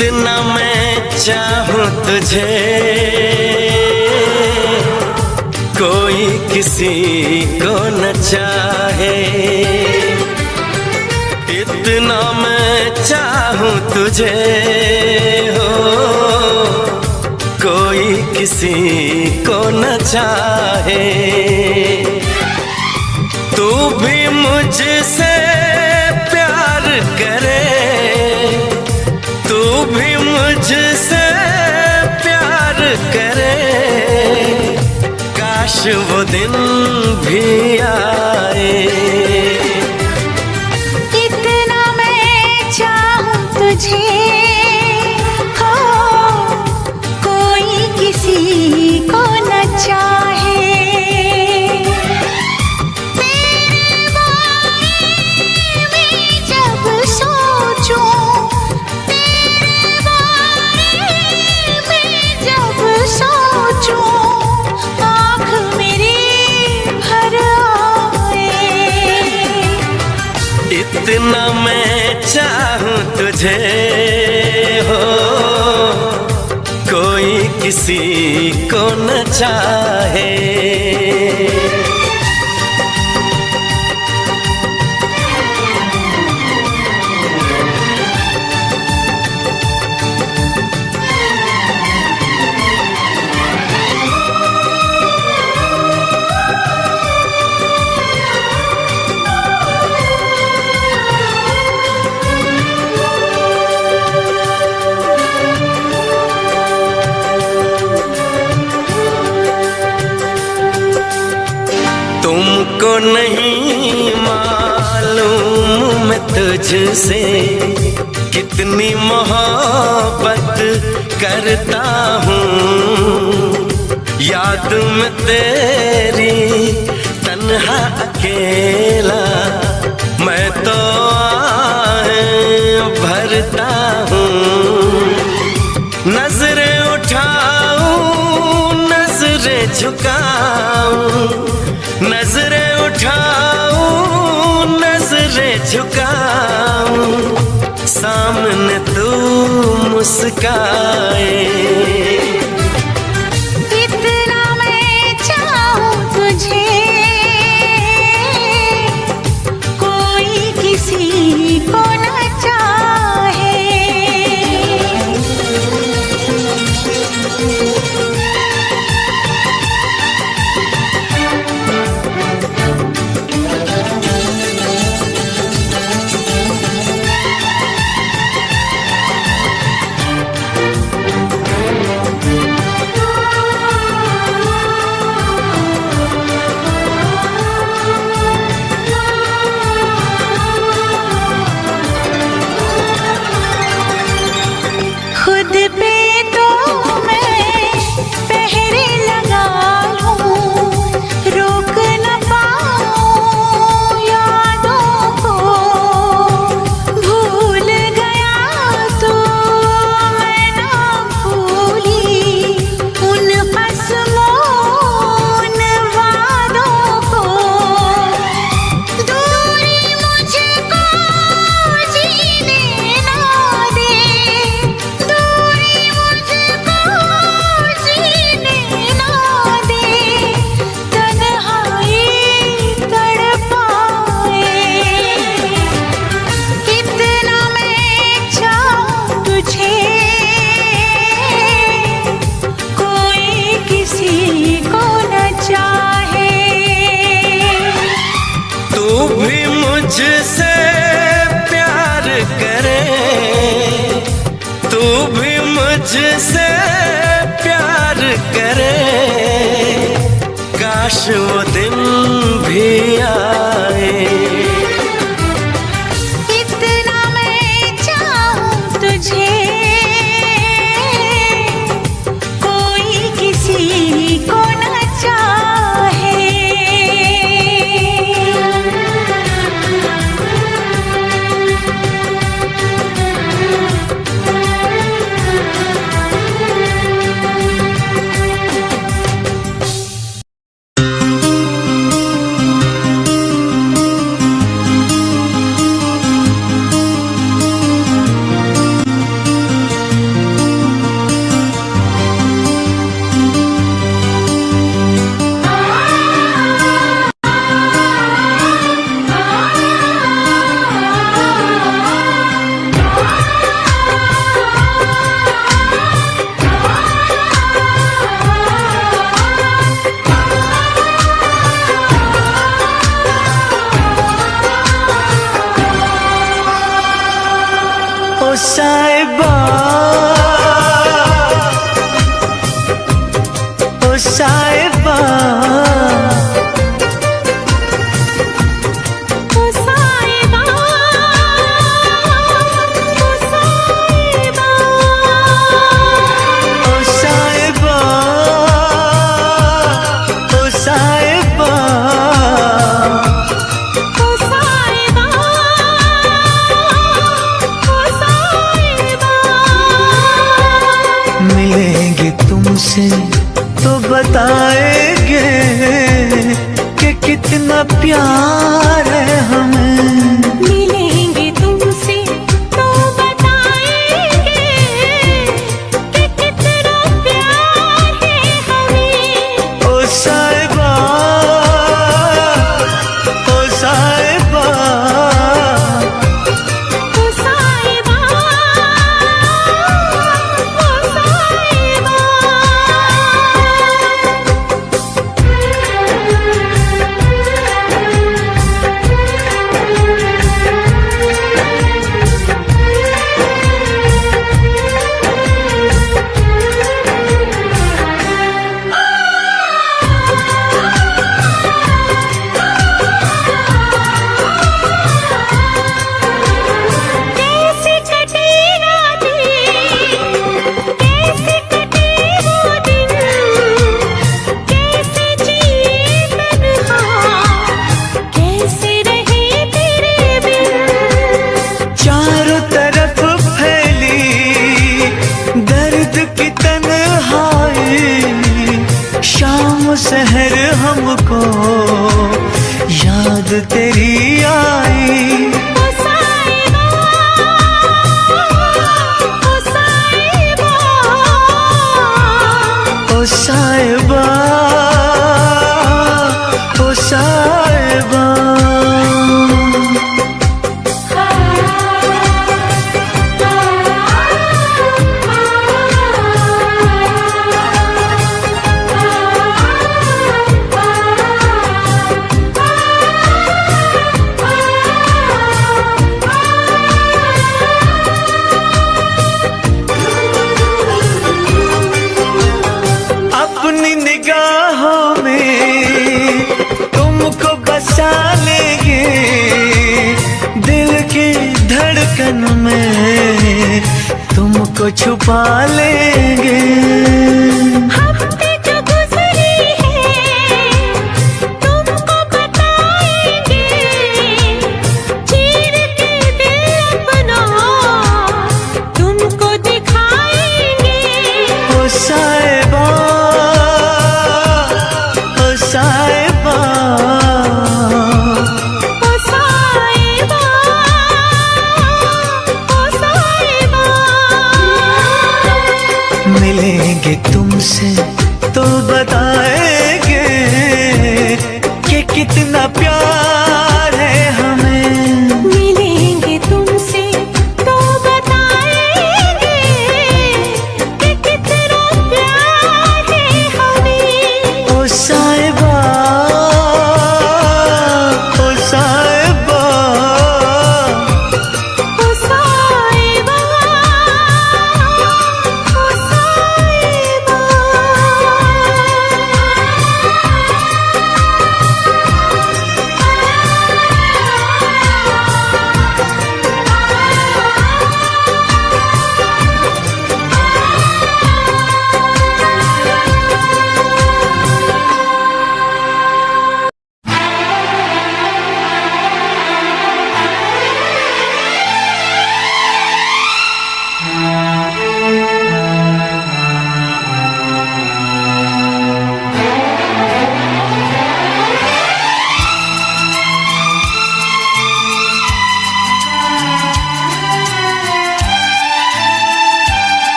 इतना मैं चाहूं तुझे, कोई किसी को न चाहे। इतना मैं चाहूं तुझे हो, कोई किसी को न चाहे। तू भी मुझसे प्यार करे, तू भी मुझसे प्यार करे। काश वो दिन भी आए। इतना मैं चाहूं तुझे हो, कोई किसी को न चाहे। तेरे बारे में जब सोचूं, तेरे बारे में जब सोचूं, आँख मेरी भर आए। इतना मैं चाहूं तुझे हो, कोई किसी को न चाहे। तुमको नहीं मालूम मैं तुझसे कितनी मोहब्बत करता हूँ। याद में तेरी तन्हा अकेला मैं तो आहें भरता हूँ। नजरें उठाऊं, नजरें झुकाऊं, नजरें उठाऊं, नजरें झुकाऊं, सामने तू मुस्काए। इतना मैं चाहूं तुझे, कोई किसी को न चाहे। खुद पे तो मैं पहरे लगा लूं, रोक न पाऊं यादों को। भूल गया तो मैं ना भूली उन कसमों, उन वादों को। दूरी मुझको जीने ना दे, दूरी मुझको जीने ना दे, तन्हाई तड़पाए। इतना मैं चाहूं तुझे, कोई किसी को न चाहे। तू भी मुझसे प्यार करे, तू भी मुझसे प्यार करे। काश वो दिन भी आए। इतना मैं चाहूं तुझे, कोई किसी को न चाहे। कितना प्यार है हमें। मिलेंगे तुमसे तो बताएंगे कि कितना प्यार है हमें। ओ साहिबा, ओ साहिबा, ओ साहिबा, ओ साहिबा। कैसे कटे रातें, कैसे कटे वो दिन, कैसे जिए तन्हा, कैसे रहे तेरे बिन। चारों तरफ फैली दर्द की तन्हाई, शाम सहर हमको याद तेरी आई। ओ साहिबा, ओ साहिबा, ओ साहिबा, ओ साहिबा। अपनी निगाहों में तुमको बसा लेंगे, दिल की धड़कन में तुमको छुपा लेंगे। हफ्ते जो गुजरे हैं तुमको बताएंगे, चीर के दिल अपना तुमको दिखाएंगे। ओ साहिबा, ओ साहिबा, ओ साहिबा, ओ साहिबा। मिलेंगे तुमसे तो बताएंगे कि कितना प्यार है हमें। मिलेंगे तुमसे तो बताएंगे कि कितना प्यार है हमें। ओ साहिबा, ओ साहिबा, ओ साहिबा, ओ साहिबा।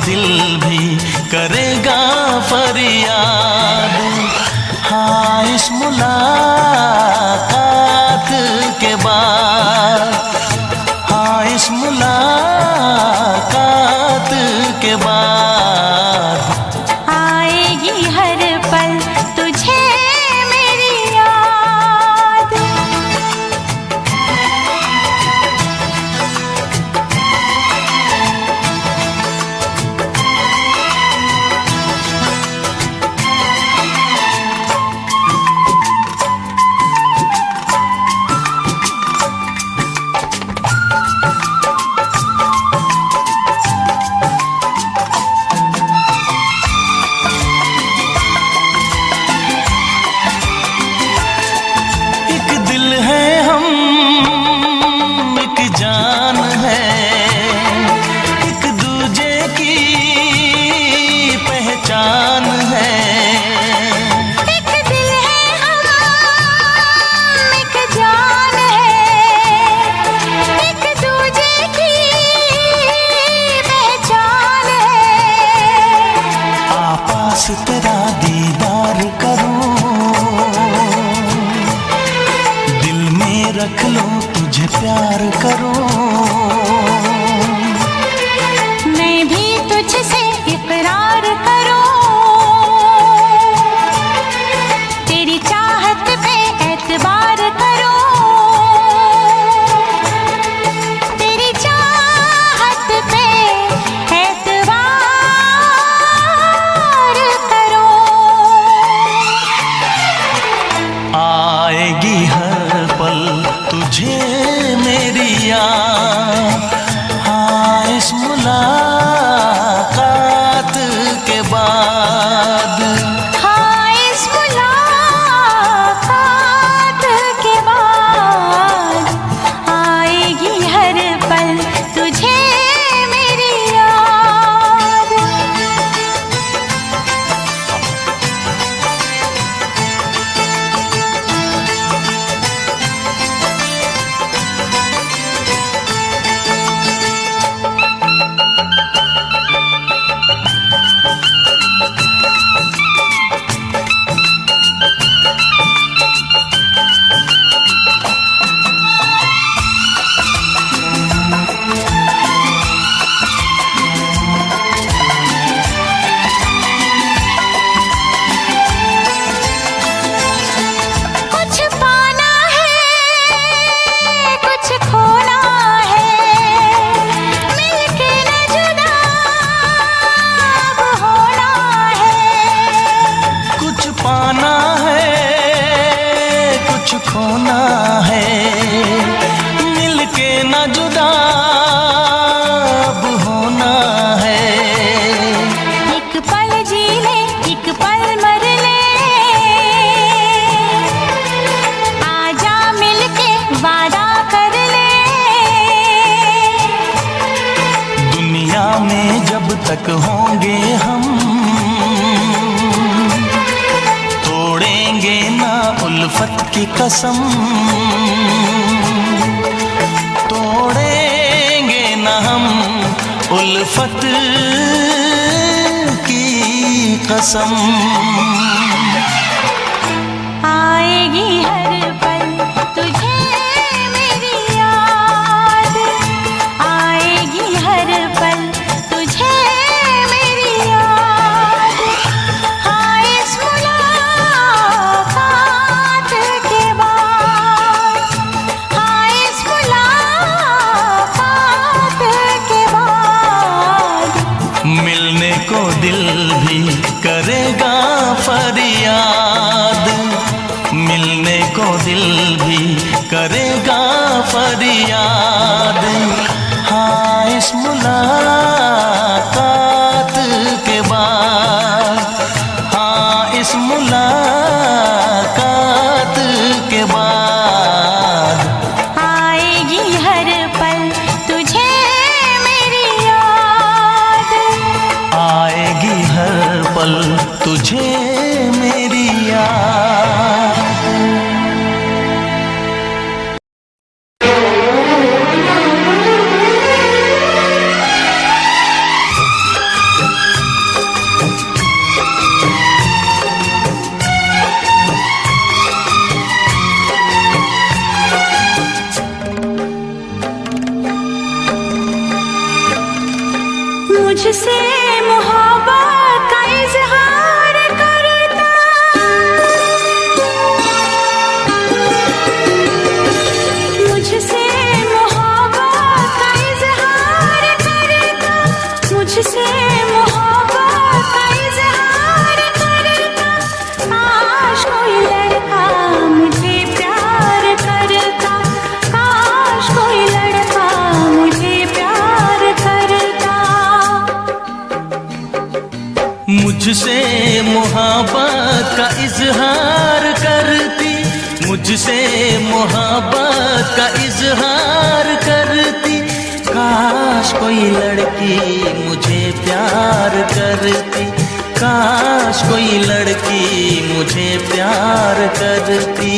दिल भी करेगा फरियाद। हाँ, इस मुलाकात के बाद, हाँ, इस मुलाकात तक होंगे हम, तोड़ेंगे ना उल्फत की कसम, तोड़ेंगे ना हम उल्फत की कसम। आएगी हर पल तुझे मेरी याद, आएगी हर पल तुझे मेरी याद। हाँ इस मुलाकात के बाद, हाँ इस मुलाकात के बाद मिलने को दिल भी करेगा फरियाद, मिलने को दिल भी करेगा फरियाद। हाँ इस मुलाकात के बाद, हाँ इस मुलाकात के बाद आएगी हर पल तुझे मेरी याद, आएगी हर पल तुझे मेरी याद। मुझसे मोहब्बत का इजहार करता, मुझसे मोहब्बत का इजहार करता, मुझसे मोहब्बत का इजहार करता। काश कोई लड़का मुझे प्यार करता, काश कोई लड़का मुझे प्यार करता। मुझसे मोहब्बत का इजहार करती, मुझसे मोहब्बत का इजहार करती। काश कोई लड़की मुझे प्यार करती, काश कोई लड़की मुझे प्यार करती।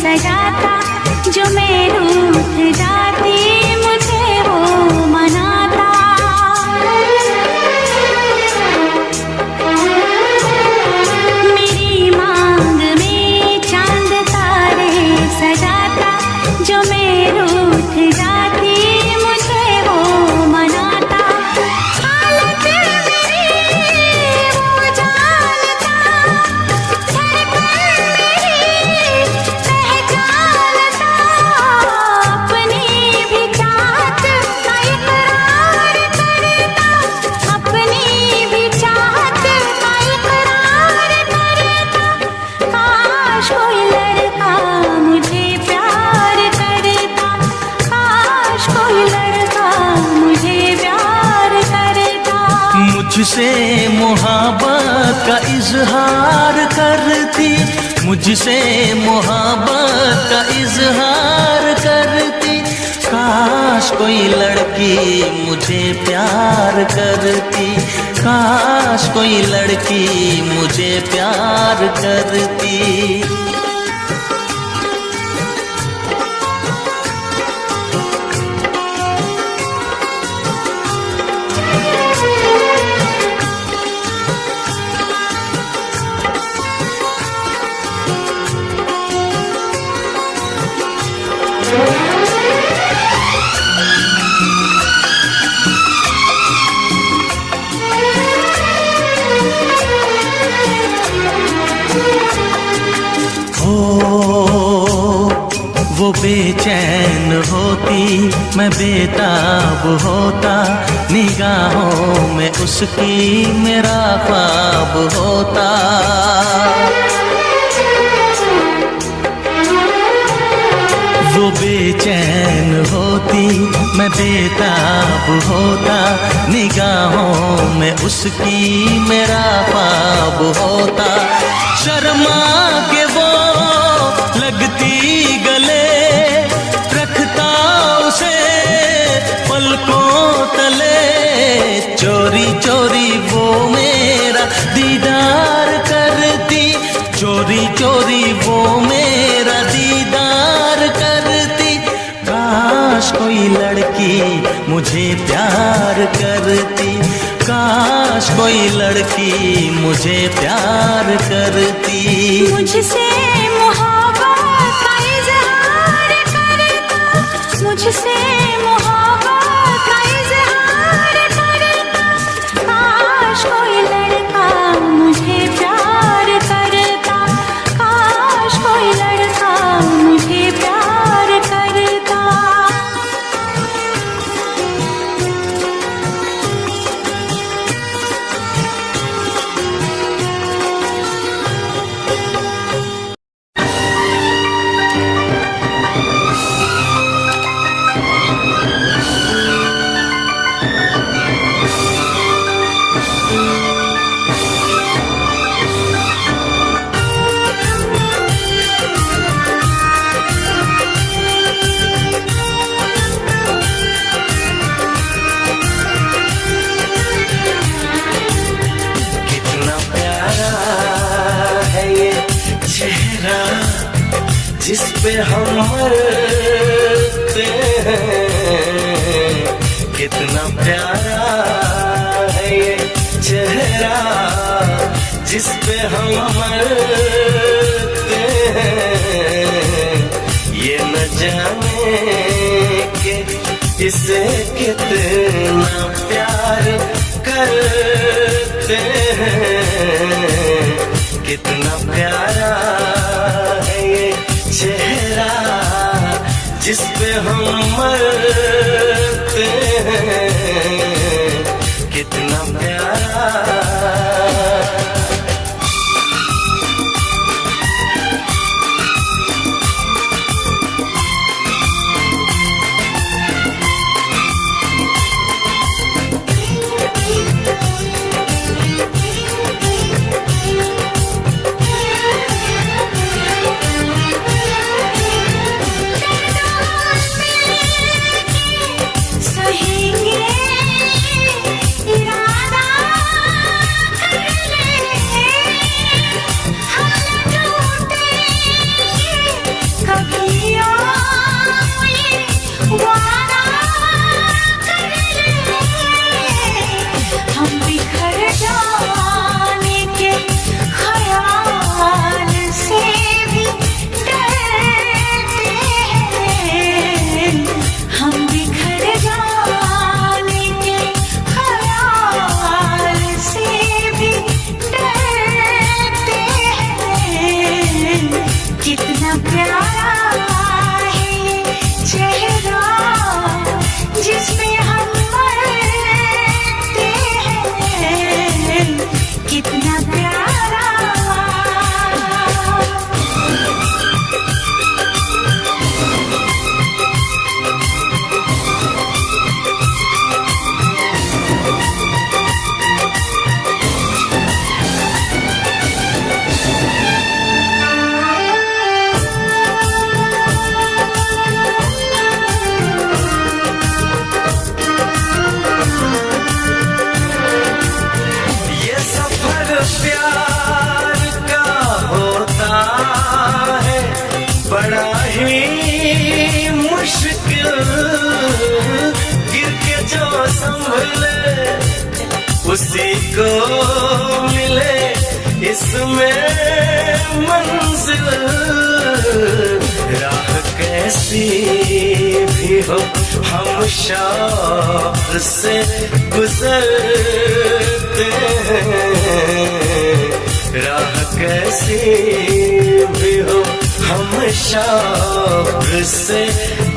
सजाता, जो मैं रूठ जाती मुझे वो मनाता। मेरी मांग में चांद तारे सजाता, जो मैं रूठ जाती मुझे वो मनाता। हालत मेरी वो जानता, अपनी भी चाहत का इकरार करता, अपनी भी चाहत का इकरार करता। काश कोई लड़का मुझे प्यार करता, काश कोई लड़का मुझे प्यार करता। मुझसे मोहब्बत का इजहार करती, मुझसे मोहब्बत का इजहार करती। काश कोई लड़की मुझे प्यार करती, काश कोई लड़की मुझे प्यार करती। वो बेचैन होती मैं बेताब होता, निगाहों में उसकी मेरा ख्वाब होता। वो बेचैन होती मैं बेताब होता, निगाहों में उसकी मेरा ख्वाब होता। शर्मा के वो लगती गले, रखता उसे पलकों तले। चोरी चोरी वो मेरा दीदार करती, चोरी चोरी वो मेरा दीदार करती। काश कोई लड़की मुझे प्यार करती, काश कोई लड़की मुझे प्यार करती। मुझसे मोहब्बत का इज़हार करता, मुझसे मोहब्बत का इज़हार करता। काश कोई लड़का मुझे प्यार करता, काश कोई लड़का मुझे प्यार करता। जिस पे हम मरते हैं, कितना प्यारा है ये चेहरा जिस पे हम मरते हैं। ये न जाने कि इसे कितना प्यार करते हैं। कितना प्यारा है ये चेहरा जिस पे हम मरते हैं। कितना प्यारा। उसी को मिले इसमें मंजिल। राह कैसी भी हो हम शौक से गुजरते हैं। राह कैसी भी हो हम शौक से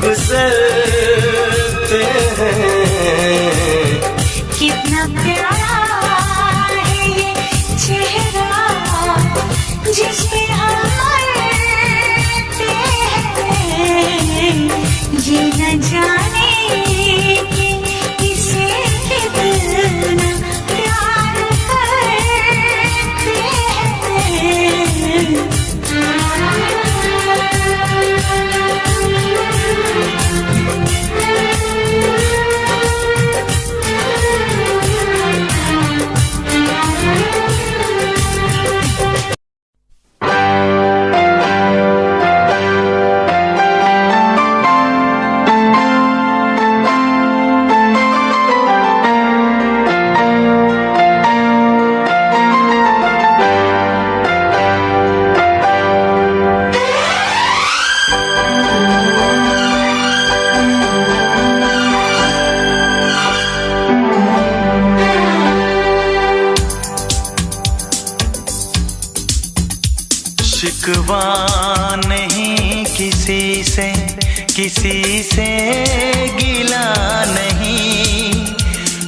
गुजरते हैं। कितना प्यारा है ये चेहरा जिस पे हम मरते हैं। ये न जाने कि इसे कितना प्यार करते हैं। शिकवा नहीं किसी से, किसी से गिला नहीं।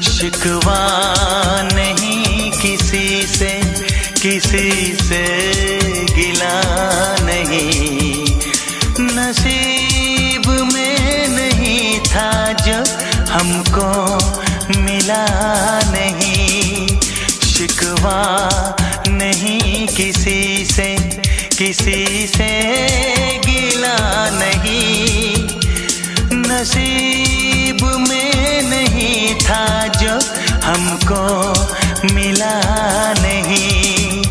शिकवा नहीं किसी से, किसी से गिला नहीं। नसीब में नहीं था जो हमको मिला नहीं। शिकवा नहीं किसी से, किसी से गिला नहीं। नसीब में नहीं था जो हमको मिला नहीं।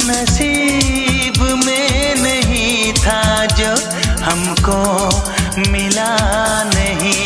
नसीब में नहीं था जो हमको मिला नहीं।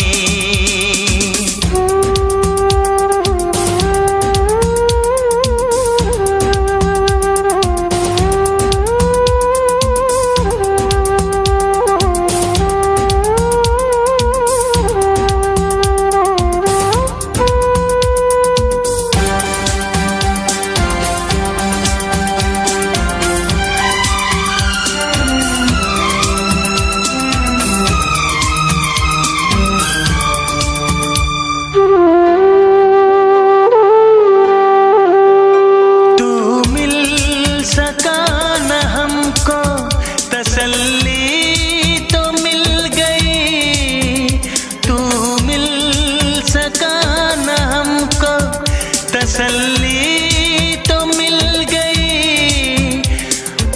तसल्ली तो मिल गई।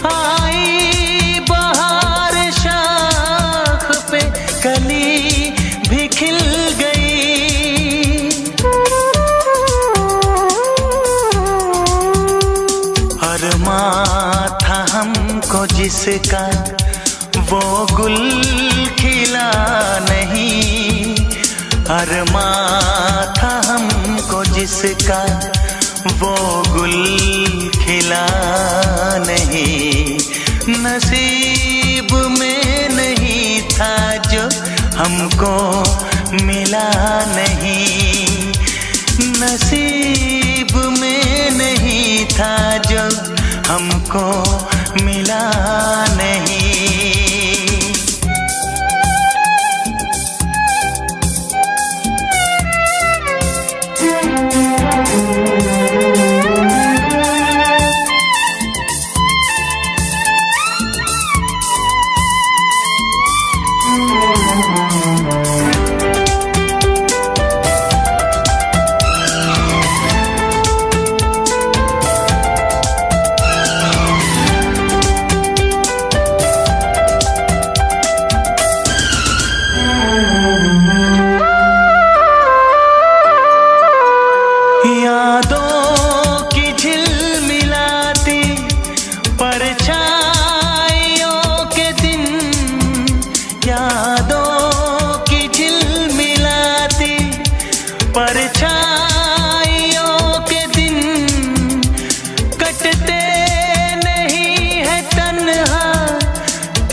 आई बहार शाख पे कली भी खिल गई। अरमां था हमको जिसका वो गुल खिला नहीं। अरमां था हमको जिसका वो गुल खिला नहीं। नसीब में नहीं था जो हमको मिला नहीं। नसीब में नहीं था जो हमको मिला नहीं। यादों की झिलमिलाती परछाइयों के दिन। यादों की झिलमिलाती परछाइयों के दिन। कटते नहीं है तन्हा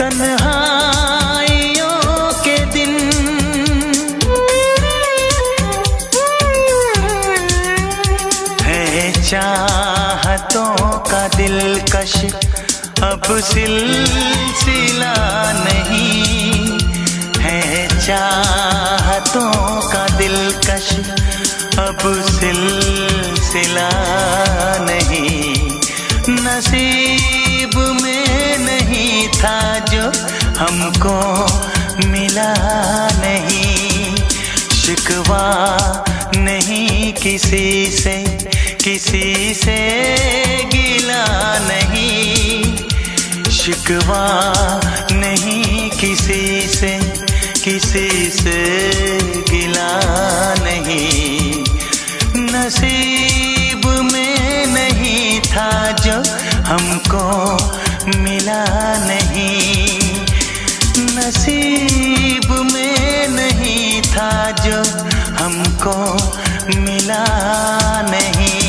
तन्हाइयों के दिन। चाहतों का दिलकश अब सिलसिला हमको मिला नहीं। शिकवा नहीं किसी से, किसी से गिला नहीं। शिकवा नहीं किसी से, किसी से गिला नहीं। नसीब में नहीं था जो हमको मिला नहीं। नसीब में नहीं था जो हमको मिला नहीं।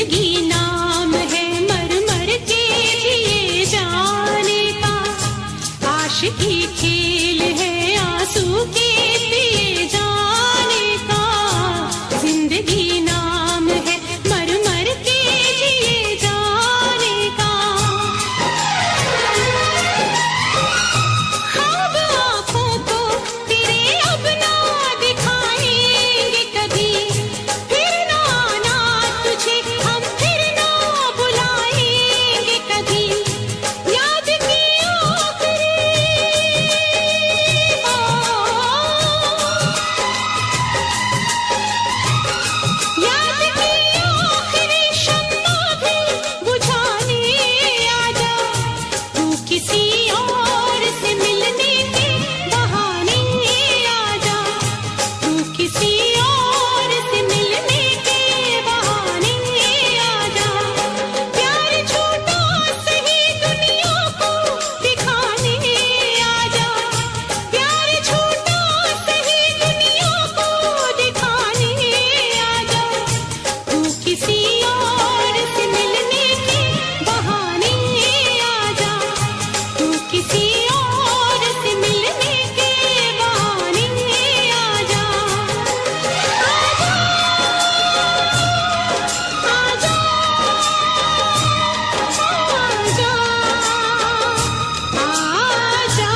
जिंदगी नाम है मर मर के जिए जाने का, आशिकी खेल है आंसू के पिए जाने का, जिंदगी नाम है मर मर के जिए जाने का। ख्वाब आँखों को तेरे अब ना दिखाएंगे कभी, फिर ना आना तुझे हम फिर ना बुलाएंगे कभी, याद की आखिरी याद की आखिरी शम्मा भी बुझाने आजा, तू किसी और से मिलने के बहाने आजा, तू किसी और से मिलने के बहाने आजा, प्यार छोटा सही दुनिया को दिखाने आजा, प्यार छोटा सही दुनिया को दिखाने आजा, तू किसी और से मिलने के बहाने आजा, तू किसी और से मिलने के बहाने आजा, आजा आजा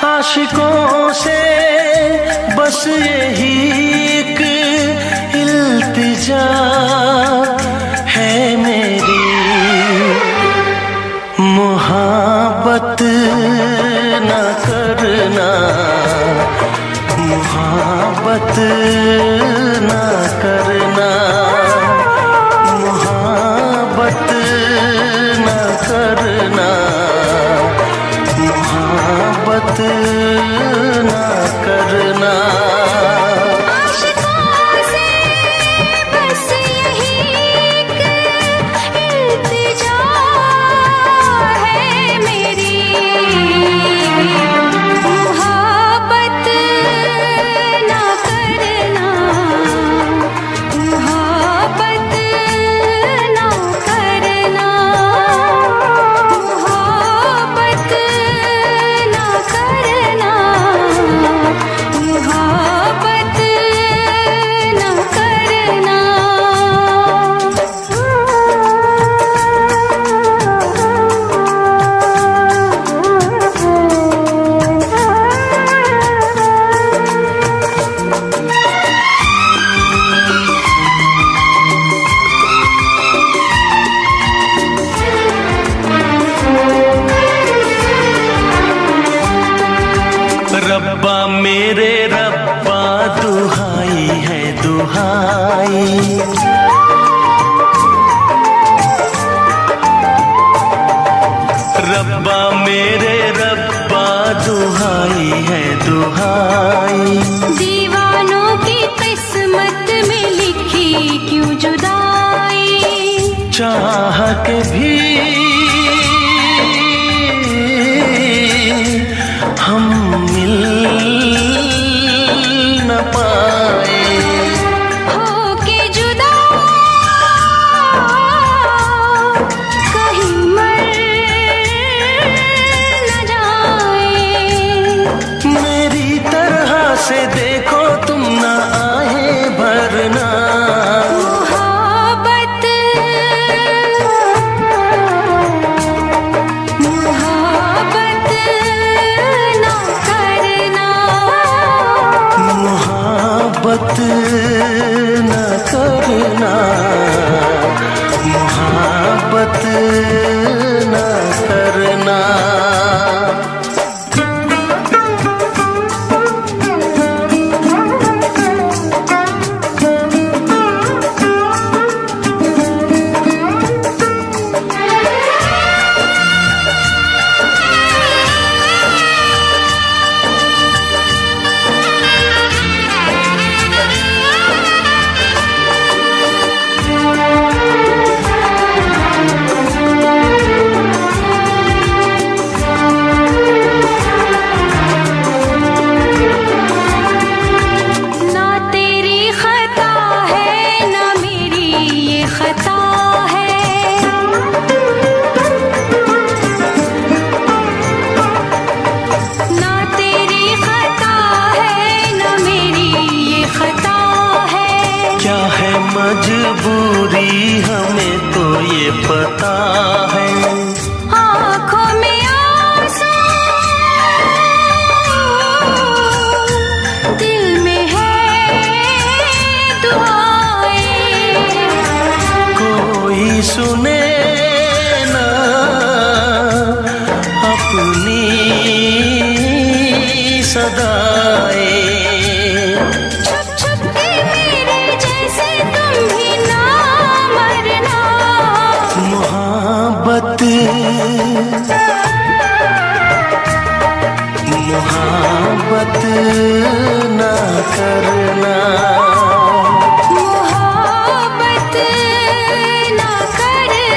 आशिकों से बस यही एक इल्तिजा है मेरी, मोहब्बत न करना, मोहब्बत न करना, मोहब्बत न करना, मोहब्बत न करना। आशिकों से बस यही एक इल्तिजा है मेरी, मोहब्बत ना करना, मोहब्बत ना करना, मोहब्बत ना करना, मोहब्बत ना करना। रब्बा मेरे रब्बा दुहाई है दुहाई, रब्बा मेरे रब्बा दुहाई है दुहाई, दीवानों की किस्मत में लिखी क्यों जुदाई, चाह के भी हम मिल न पाए, होके जुदा मोहब्बत ना करना। ना तेरी खता है ना मेरी ये खता है, ना तेरी खता है ना मेरी ये खता है। क्या है मजबूरी हमें तो ये पता है। आँखों में आंसू, दिल में है दुआएं, कोई सुने ना अपनी सदाएं। छुप छुप के मेरे जैसे तुम भी ना मरना। मोहब्बत मोहब्बत ना करना। मोहब्बत ना करना।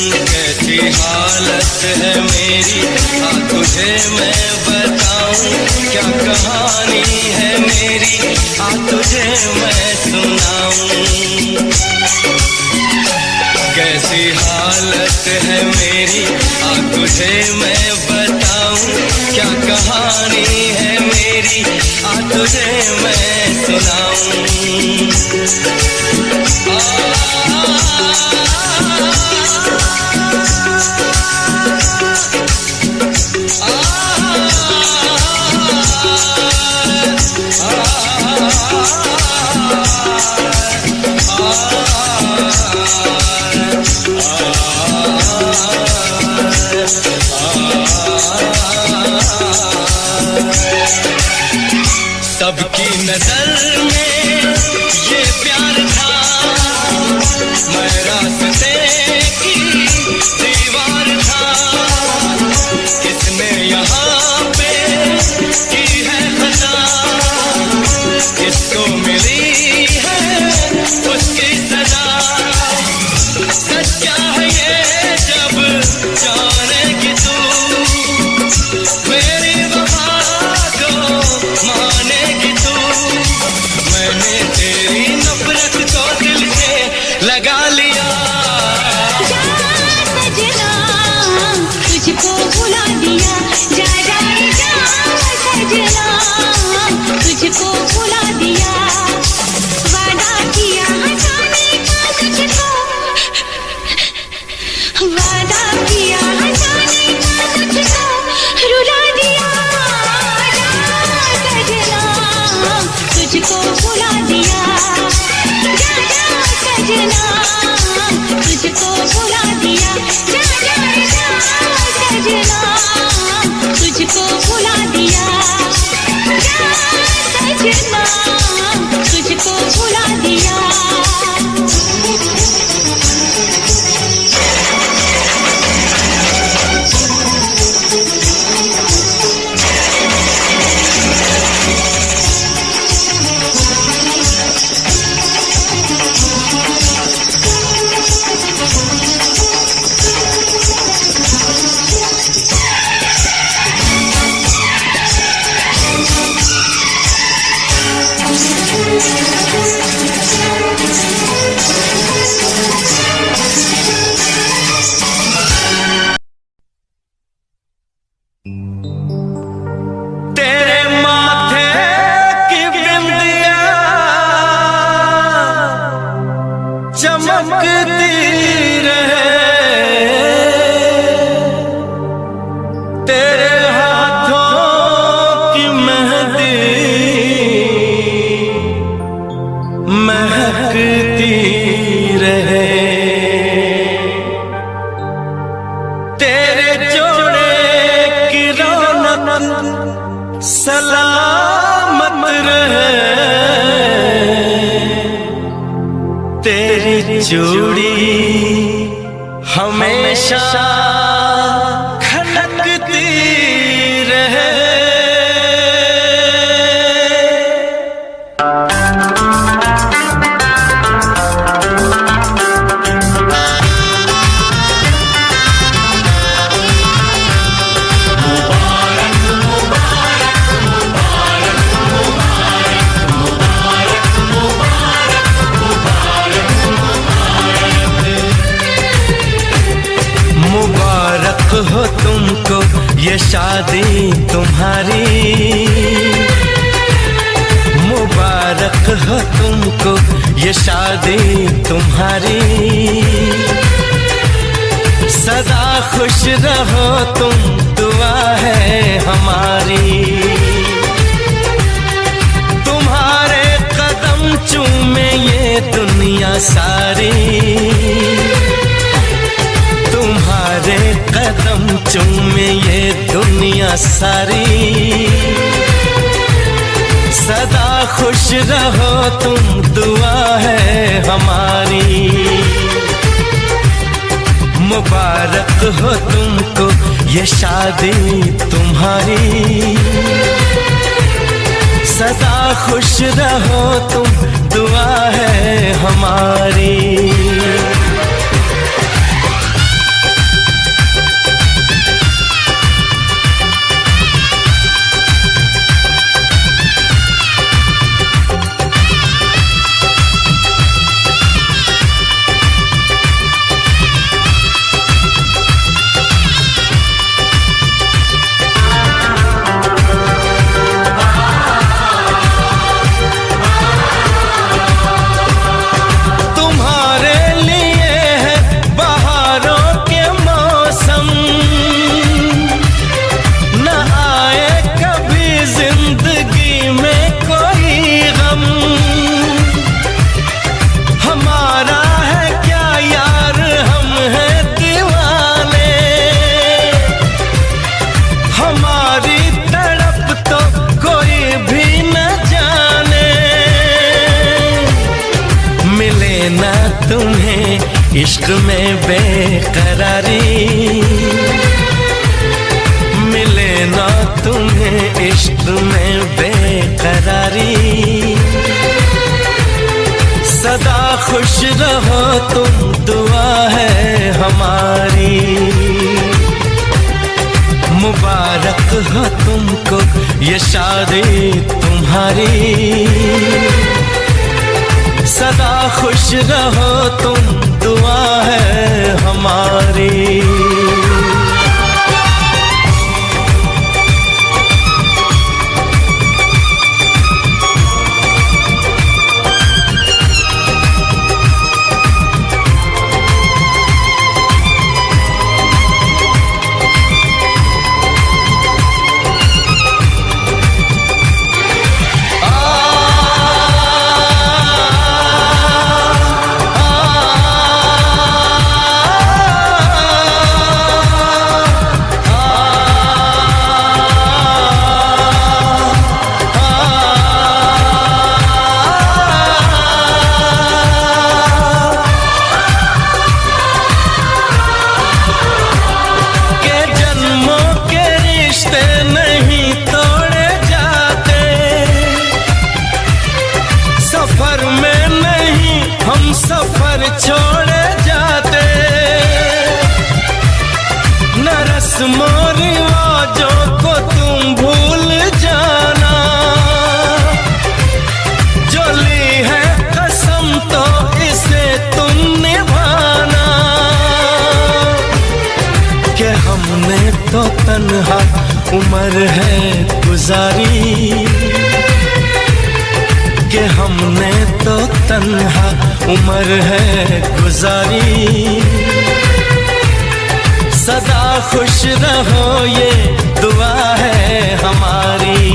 कैसी हालत है मेरी, हाँ तुझे मैं बताऊं, क्या कहानी है मेरी, हाँ तुझे मैं सुनाऊं। कैसी हालत है मेरी, हाँ तुझे मैं बताऊं, क्या कहानी है मेरी, हाँ तुझे मैं सुनाऊं। सबकी नजर में ये प्यार था, मैं रास्ते की दीवार था, किसने यहाँ पे की है खता, किसको मिली है उसकी सजा। सच्चा है ये जब जानेगी तू, मेरी वफा को मानेगी तू। मैंने तेरी नफरत को दिल से लगा लिया। जा सजना तुझको भुला दिया, जा जा जा सजना तुझको भुला दिया। वादा किया हंसाने का तुझको, वादा किया हंसाने का तुझको रुला दिया। जा सजना तुझको भुला दिया, जा जा सजना तुझको भुला दिया। जा जा जा सजना तुझको भुला दिया, जा सजना तुझको भुला दिया। तेरे माथे की बिंदिया चमकती रहे, तेरे हाथों की मेहंदी महकती रहे, तेरे जोड़े की रौनक सलामत रहे, तेरी चूड़ी हमेशा खनकती रहे। मुबारक हो तुमको ये शादी तुम्हारी, मुबारक हो तुमको ये शादी तुम्हारी। सदा खुश रहो तुम, दुआ है हमारी। तुम्हारे कदम चूमे ये दुनिया सारी, तुम्हारे कदम चूमे ये दुनिया सारी। सदा खुश रहो तुम, दुआ है हमारी। मुबारक हो तुमको ये शादी तुम्हारी, सदा खुश रहो तुम, दुआ है हमारी। इश्क में बेकरारी, मिले ना तुम्हें इश्क में बेकरारी। सदा खुश रहो तुम, दुआ है हमारी। मुबारक हो तुमको ये शादी तुम्हारी। सदा खुश रहो तुम, दुआ है हमारी। सफर छोड़े जाते, न रस्मों रिवाजों को तुम भूल जाना। जो ली है कसम तो इसे तुम निभाना। कि हमने तो तन्हा उम्र है गुजारी, कि हमने तो तन्हा उम्र है गुजारी। सदा खुश रहो ये दुआ है हमारी।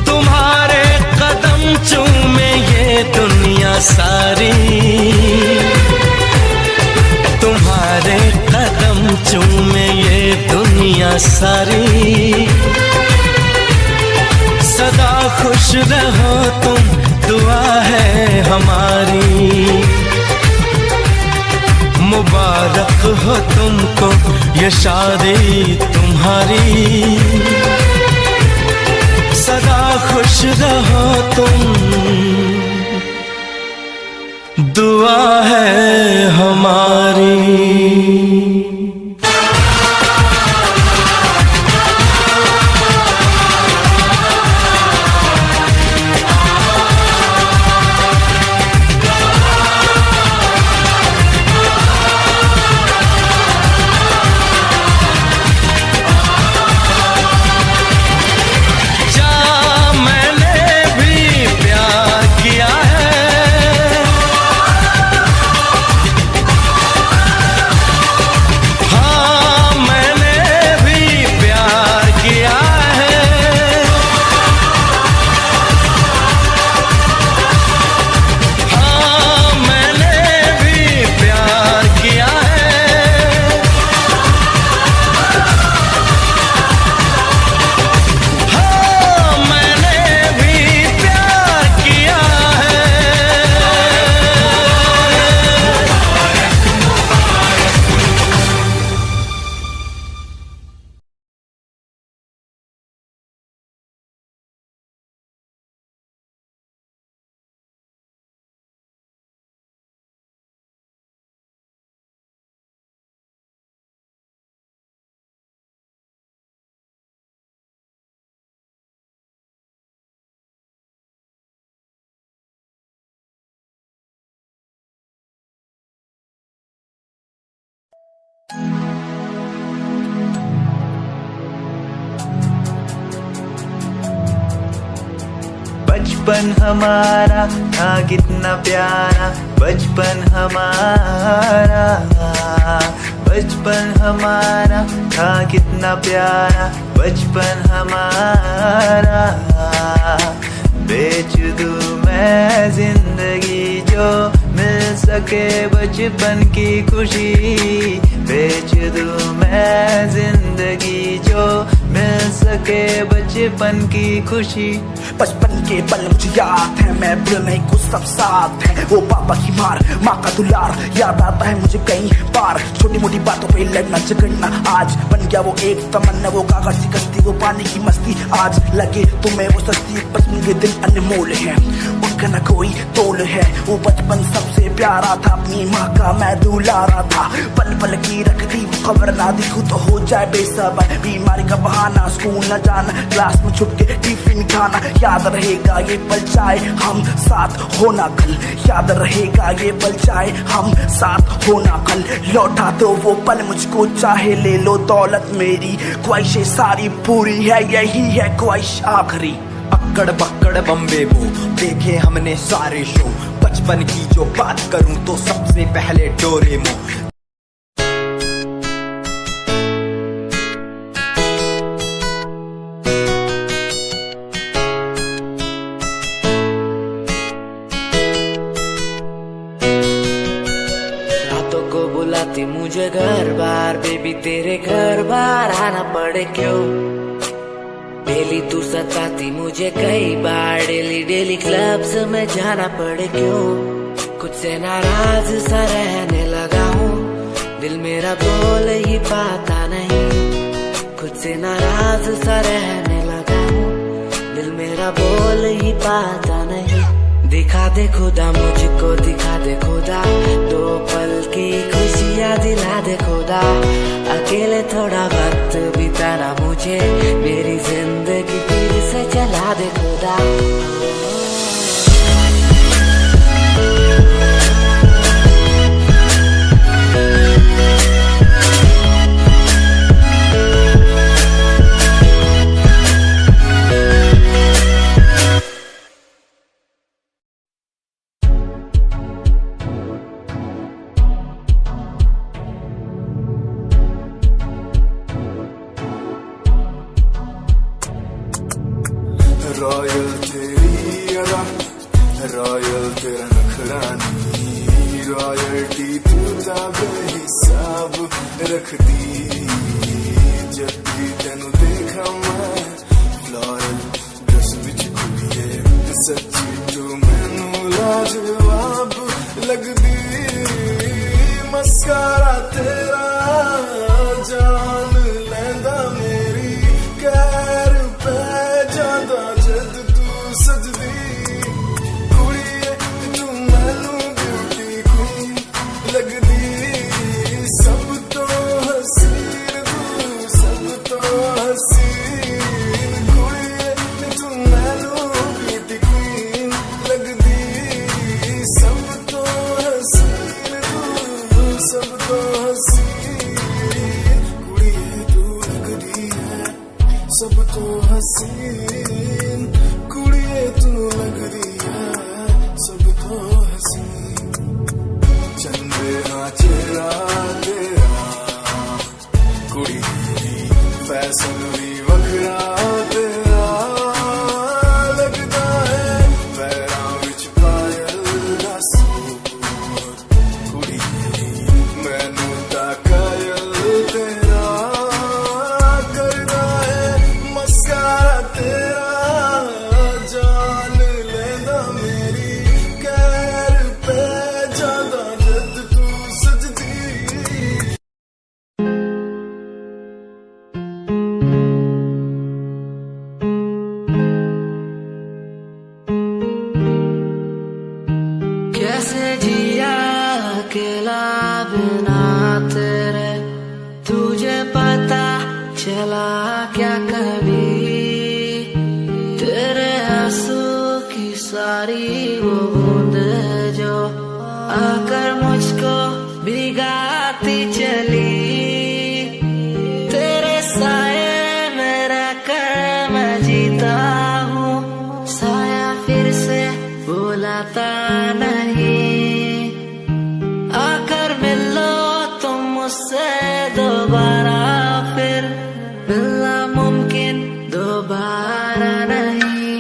तुम्हारे कदम चूमे ये दुनिया सारी। तुम्हारे कदम चूमे ये दुनिया सारी। सदा खुश रहो तुम, दुआ है हमारी। मुबारक हो तुमको ये शादी तुम्हारी। सदा खुश रहो तुम, दुआ है हमारी। बचपन हमारा था कितना प्यारा, बचपन हमारा। बचपन हमारा था कितना प्यारा, बचपन हमारा। बेच दूं मैं जिंदगी जो मिल सके बचपन की खुशी। बेच दूं मैं जिंदगी जो मिल सके बचपन की खुशी। बचपन के पल मुझे याद है, मैं भूल नहीं कुछ सब साथ है। वो पापा की मार, माँ का दुलार याद आता है मुझे कई बार। छोटी मोटी बातों पे लड़ना झगड़ना आज बन गया वो एक तमन्ना। वो कागज की कश्ती, वो पानी की मस्ती, आज लगे तुम्हें वो सस्ती। बचपन के दिन अनमोल है, उनका न कोई तोल है। वो बचपन सबसे प्यारा था, अपनी माँ का मैं दुलारा था। पल पल की रखती खबर ना दिखूं तो हो जाए बेसबर। बीमारी का बहाना, स्कूल न जाना, क्लास में छुप के टिफिन खाना। याद रहेगा ये पल चाहे हम साथ होना कल, याद रहेगा ये पल चाहे हम साथ होना कल। लौटा दो वो पल मुझको, चाहे ले लो दौलत मेरी। ख्वाहिशें सारी पूरी है, यही है ख्वाहिश आखिरी। अक्कड़ बक्कड़ बम्बे बो देखे हमने सारे शो। बचपन की जो बात करूं तो सबसे पहले डोरेमो। रातों को बुलाती मुझे घर बार, बेबी तेरे घर बार आना पड़े क्यों। डेली तू सताती मुझे कई बार, डेली डेली क्लब्स में जाना पड़े क्यों। खुद से नाराज सा रहने लगा हूँ, दिल मेरा बोल ही पाता नहीं। खुद से नाराज सा रहने लगा हूँ, दिल मेरा बोल ही पाता नहीं। दिखा दे खुदा मुझको, दिखा दे खुदा, दो पल की खुशियाँ दिला दे खुदा। अकेले थोड़ा वक्त बिताना मुझे, मेरी जिंदगी फिर से चला दे खुदा। रॉयल तेरी अदा, रॉयल तेरा नखरानी। रॉयल्टी तू बेहिसाब रखदी। जब भी तेनू देखा मैं फ्लोरल ड्रेस विच कुड़िए, सच्ची तू मैनू लाजवाब लगदी। मस्कारा तेरा जान लैंदा मेरी, कैर पे जांदा जद तू सजदी। कुड़िए तू मैनू ब्यूटी क्वीन लगदी। सब तो हसीन तू, सब तो हसीन। कुड़िए तू मैनू ब्यूटी क्वीन लगदी। सब तो हसीन तू, सब तो हसीन। कुड़िए तू लगदी है सब तो हसीन। कुड़िए तू लगदी है सब तो हसीन। चंदे हाँ चेहरा तेरा, कुड़ी फैशन भी वखरा तेरा। लगदा है पैरां विच पायल दा सूट, कुड़ी मैनू ता कायल तेरा। करदा है मस्कारा तेरा, जान लेंदा मेरी, कैर पे जांदा जद तू सजदी। कैसे जिया अकेला बिना तेरे, तुझे पता चला क्या कभी। तेरे आंसू की सारी वो बूंद जो आकर मुझको भिगाती चली। तेरे साए में रहकर मैं जीता हूँ, साया फिर से बुलाता नहीं। आकर मिलो तुम मुझसे दोबारा, फिर मिलना मुमकिन दोबारा नहीं।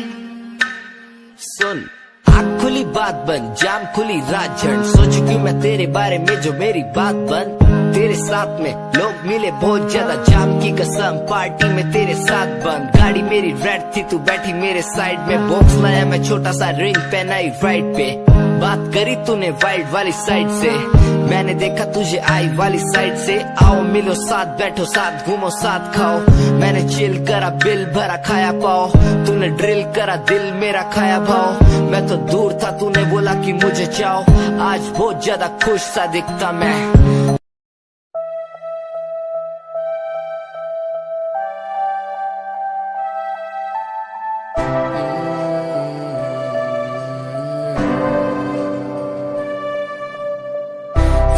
सुन आँख खुली बात बन, जाम खुली रात झड़। सोच क्यों मैं तेरे बारे में जो मेरी बात बन। तेरे साथ में लोग मिले बहुत ज्यादा, जाम की कसम पार्टी में तेरे साथ बंद। गाड़ी मेरी रेड थी, तू बैठी मेरे साइड में, बॉक्स लाया मैं छोटा सा, रिंग पहनाई राइट पे। बात करी तूने वाइड वाली साइड से, मैंने देखा तुझे आई वाली साइड से। आओ मिलो साथ, बैठो साथ, घूमो साथ, खाओ। मैंने चिल करा, बिल भरा, खाया पाओ। तूने ड्रिल करा, दिल मेरा खाया भाव। मैं तो दूर था, तूने बोला कि मुझे चाहो। आज बहुत ज्यादा खुश सा दिखता मैं।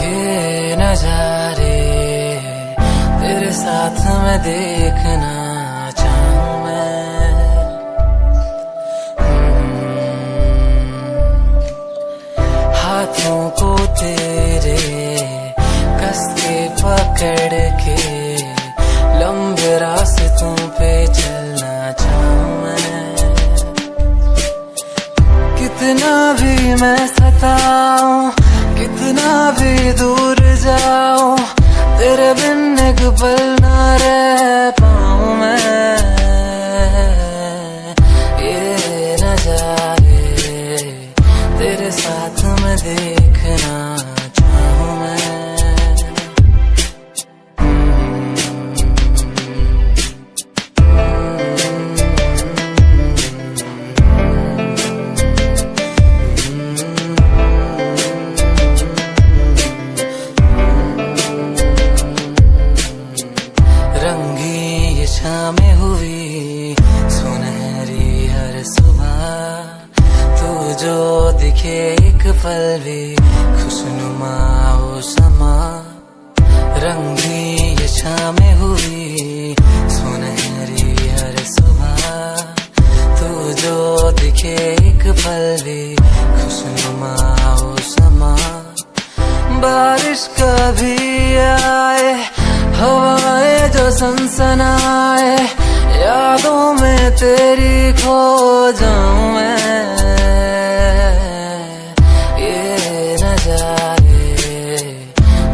ये नजारे तेरे साथ में देखना चाहूं मैं। हाथों को तेरे कस के पकड़ के लंबे रास्तों पे चलना चाहूं मैं। कितना भी मैं सताऊं, कितना भी दूर जाऊं, तेरे बिन एक पल ना रह पाऊं मैं। ये नजारे तेरे साथ में देखना चाहूं मैं। शामें हुई सुनहरी हर सुबह, तू जो दिखे एक पल भी खुशनुमा हो समा। रंगी ये शामें हुई सुनहरी हर सुबह, तू जो दिखे एक पल भी खुशनुमा हो समा। बारिश कभी आए, हवाएं जो सनसनाए, यादों में तेरी खो जाऊं मैं। ये नजारे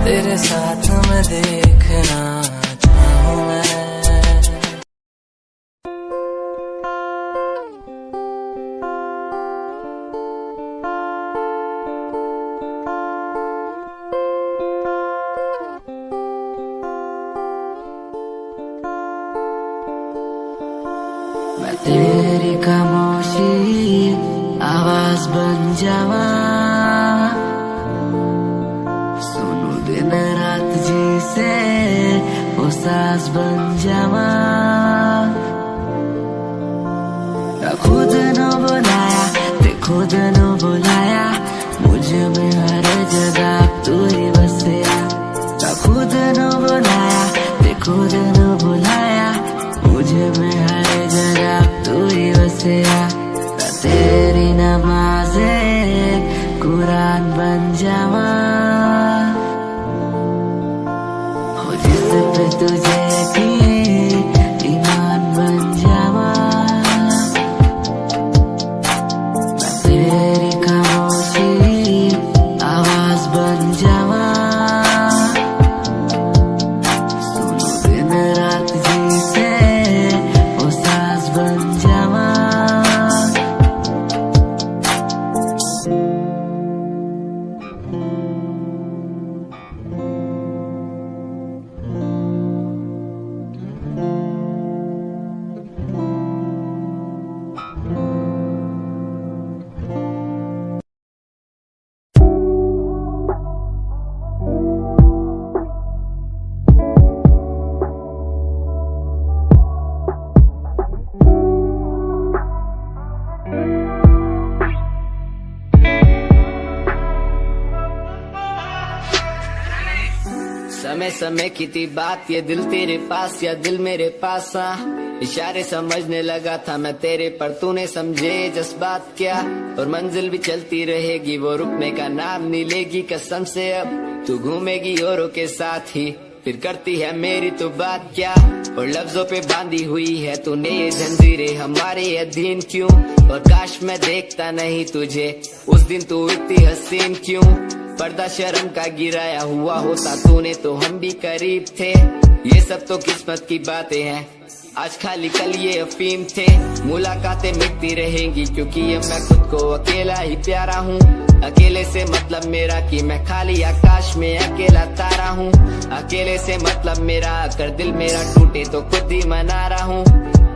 तेरे साथ में देखना चाहूं मैं। मैं तेरी खामोशी आवाज बन जावा, सुनू दिन रात जी से वो सांस बन जावा। ना खुद न बुलाया, ते खुद न बुलाया, मुझे में हर जगह तू ही बसिया। ना खुद न बुलाया, ते खुद न बुलाया, मुझे में हर जगह तू ही बसिया। तेरी नमाज़े कुरान बन जावा, हो जिस पे तुझे की ईमान बन जावा। मैं तेरी खामोशी आवाज बन जावा, सुनो दिन रात जी से वो सांस बन जावा। समय समय की थी बात, ये दिल तेरे पास या दिल मेरे पास। इशारे समझने लगा था मैं तेरे, पर तूने समझे जज्बात क्या। और मंजिल भी चलती रहेगी, वो रुकने का नाम नहीं लेगी कसम से। अब तू घूमेगी औरों के साथ ही, फिर करती है मेरी तो बात क्या। और लफ्जों पे बांधी हुई है तूने ये जंजीरें, हमारे अधीन क्यों। और काश मैं देखता नहीं तुझे उस दिन, तू इतनी हसीन क्यों। पर्दा शर्म का गिराया हुआ होता तूने तो हम भी करीब थे। ये सब तो किस्मत की बातें हैं, आज खाली कल ये अफीम थे। मुलाकातें मिटती रहेंगी क्योंकि अब मैं खुद को अकेला ही प्यारा हूँ। अकेले से मतलब मेरा कि मैं खाली आकाश में अकेला तारा हूँ। अकेले से मतलब मेरा अगर दिल मेरा टूटे तो खुद ही मना रहा हूँ।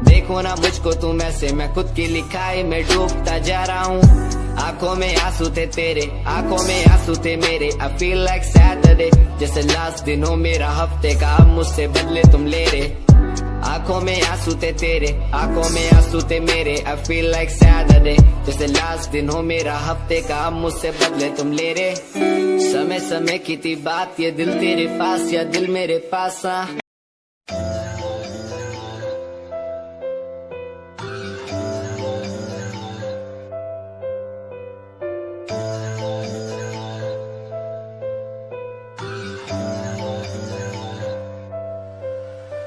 देखो ना मुझको तुम ऐसे, मैं खुद की लिखाई में डूबता जा रहा हूँ। आंखों में आंसू थे तेरे, आंखों में आंसू थे मेरे। I feel like Saturday, जैसे लास्ट दिन हो मेरा हफ्ते का, अब मुझसे बदले तुम ले रहे। आंखों में आंसू थे तेरे, आंखों में आंसू थे मेरे। I feel like Saturday, जैसे लास्ट दिन हो मेरा हफ्ते का, अब मुझसे बदले तुम ले रहे। समय समय की थी बात, ये दिल तेरे पास या दिल मेरे पास।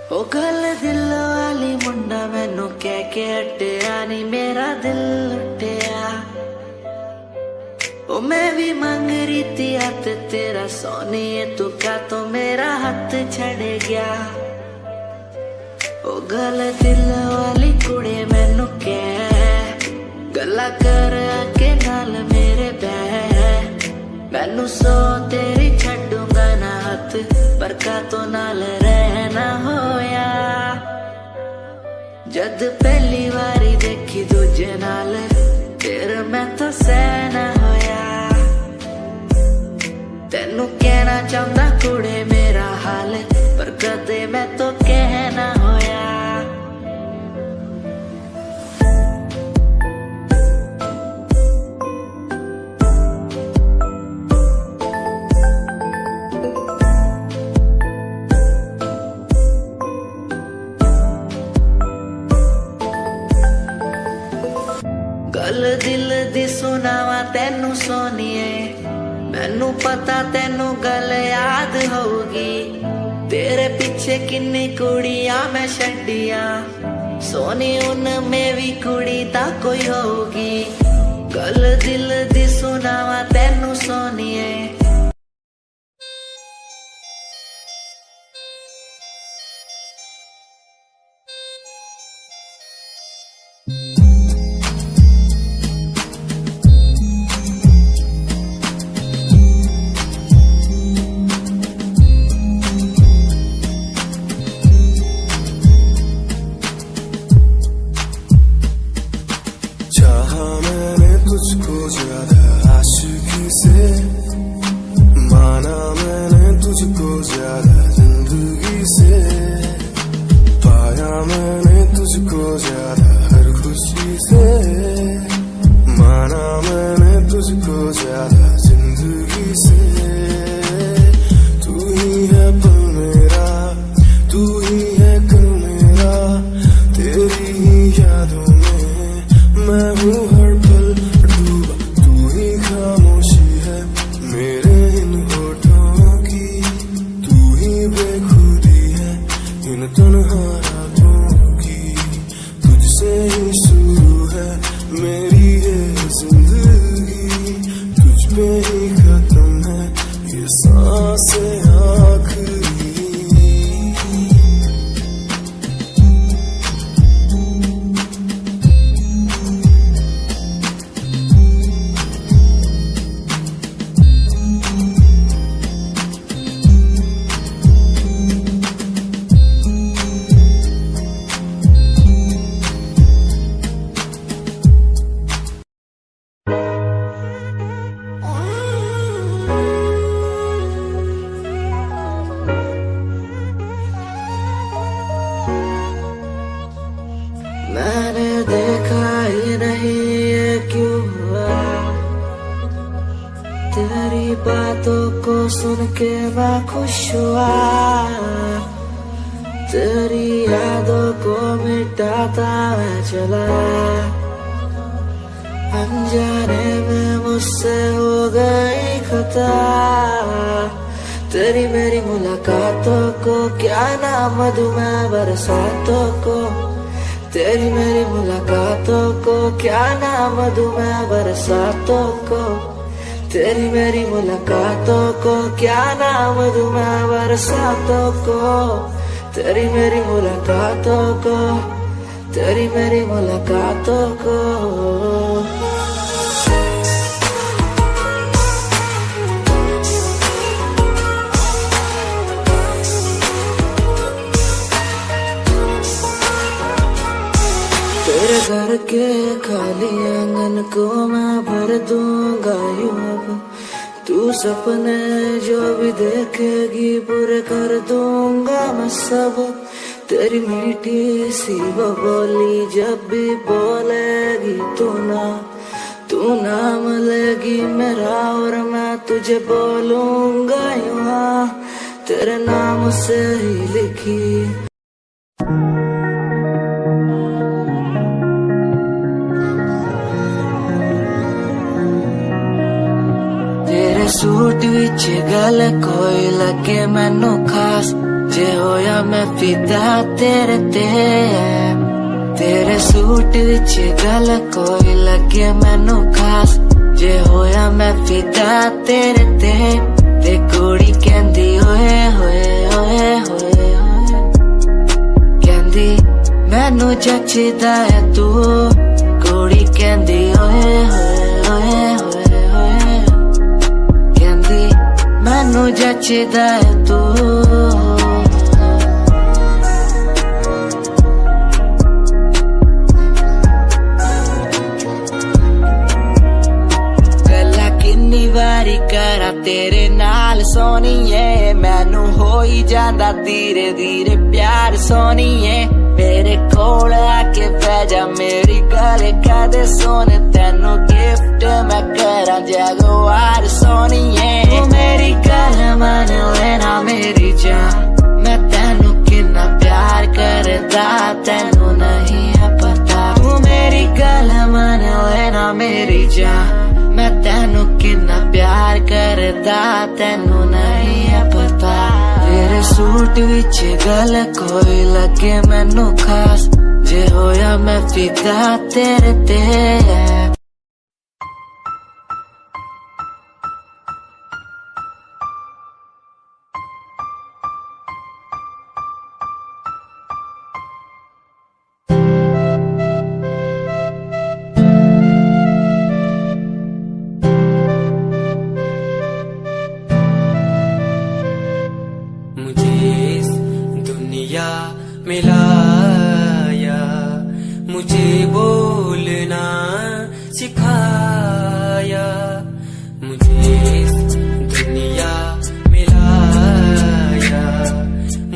ओ गल दिल वाली मुंडा मैनू कह के हटिया नी मेरा दिल लुटिया। ओ मैं भी मांग रही थी हाथ तेरा सोनी, तू क्या तो मेरा हाथ छड़ गया। ओ गल दिल वाली कुड़े मैनू कह गल्ला कर के नाल मेरे बह। मैनू सो तेरी छड्डूंगा ना हाथ, पर का तो नाल रहना होया। जद पहली बारी देखी दूजे नाल, फिर मैं तो सहना होया। तेनू कहना चाहता कुड़े मेरा हाल, पर कदे मैं तो कहना होया। गल दिल दी सुनावा तेनू सोनिए, मैनू पता तेनू गल याद होगी। तेरे पीछे किन्नी कुड़ियां मैं छड्डिया, सोनी उनमें भी कुड़ी ता कोई होगी। गल दिल दी सुनावा तेनू सोनिए। तुझको ज्यादा आशिकी से, माना मैंने तुझको ज्यादा जिंदगी से। पाया मैंने तुझको ज्यादा हर खुशी से, माना मैंने तुझको ज्यादा जिंदगी से। तू ही है पल मेरा, तू ही है कल मेरा, तेरी ही यादों में मैं हूँ हर पल डूबा। तू ही खामोशी है मेरे इन होठों की, तू ही बेखुदी है इन तन्हा रातों की। तुझसे ही शुरू है मेरी ये जिंदगी, तुझ पे ही खत्म है ये सांसें आखिरी। मैंने देखा ही नहीं ये क्यों हुआ, तेरी बातों को सुन के मैं खुश हुआ। तेरी यादों को मिटाता मैं चला, अनजाने में मुझसे हो गई खता। तेरी मेरी मुलाकातों को क्या नाम दूं मैं बरसातों को, तेरी मेरी मुलाकातों को क्या नाम दूं मैं बरसातों को। तेरी मेरी मुलाकातों को क्या नाम दूं मैं बरसातों को, तेरी मेरी मुलाकातों को, तेरी मेरी मुलाकातों को। तेरे घर के खाली आंगन को मैं भर दूंगा यूं अब, तू सपने जो भी देखेगी पूरे कर दूंगा मैं सब। तेरी मीठी सी वो बोली जब भी बोलेगी तू नाम लेगी मेरा और मैं तुझे बोलूंगा यूं हाँ, तेरे नाम से ही लिखी। सूट विच गल कोई लगे मैनू खास, जे होया मैं फिदा तेरे ते। तेरे सूट विच गल कोई लगे मैनू खास, जे होया मैं फिदा तेरे ते। ते कुड़ी कहंदी ओए होए ओए होए ओए, कहंदी मैनू जचदा है तू। कुड़ी कहंदी ओए होए ओए होए, मैनू जचदा है तू। गल्ला किन्नी वारी करा तेरे नाल सोनिए, मैनू हो ही जांदा धीरे धीरे प्यार सोनिए। मेरे कोल आके पै जा मेरी गल कदे सोने, तेनू गिफ्ट मैं करा जगवार सोनिए। मेरी गल मन लेना मेरी जान, मैं तेनू कितना प्यार करदा तेनू नहीं है पता। तू मेरी गल मन लेना मेरी जान, मैं तेनू कितना प्यार करदा तेनू नहीं है पता। तेरे सूट विच गल कोई लगे मैनू खास, जे होया मैं फिदा तेरे ते। मिलाया मुझे बोलना सिखाया, मुझे दुनिया मिलाया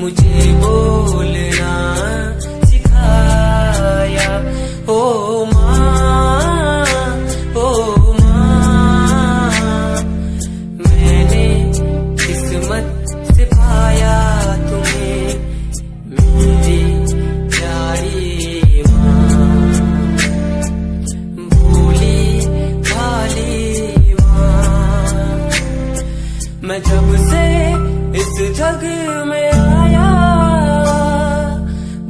मुझे बोलना सिखाया। ओ माँ मैंने किस्मत से पाया तुम्हें मेरी प्यारी माँ, भोली भाली माँ। मैं जब से इस जग में आया,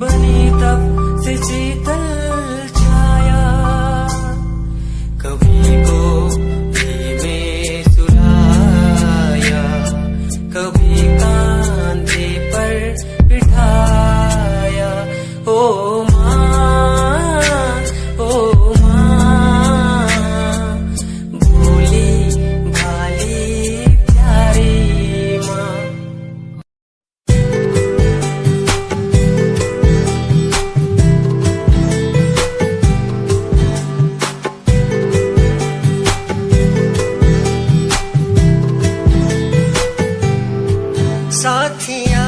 बनी तब से शीतल छाया। कभी को में सुलाया, कभी कांधे पर बिठाया। ओ माँ भोली भाली प्यारी माँ। साथिया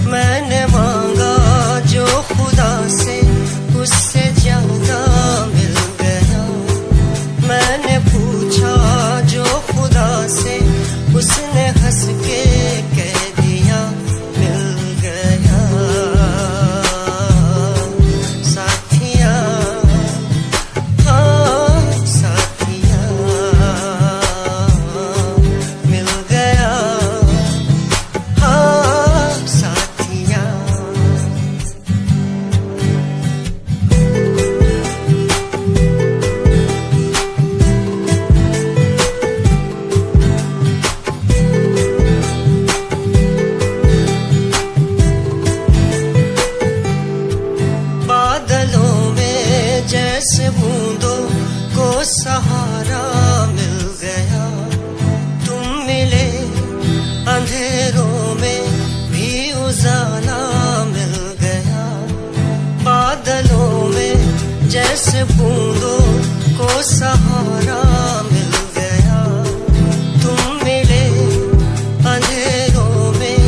मैंने मांगा जो खुदा से उससे ज्यादा मिल गया। मैंने पूछा जो खुदा से उसने हंस के बूंदों को सहारा मिल गया, तुम मिले अंधेरों में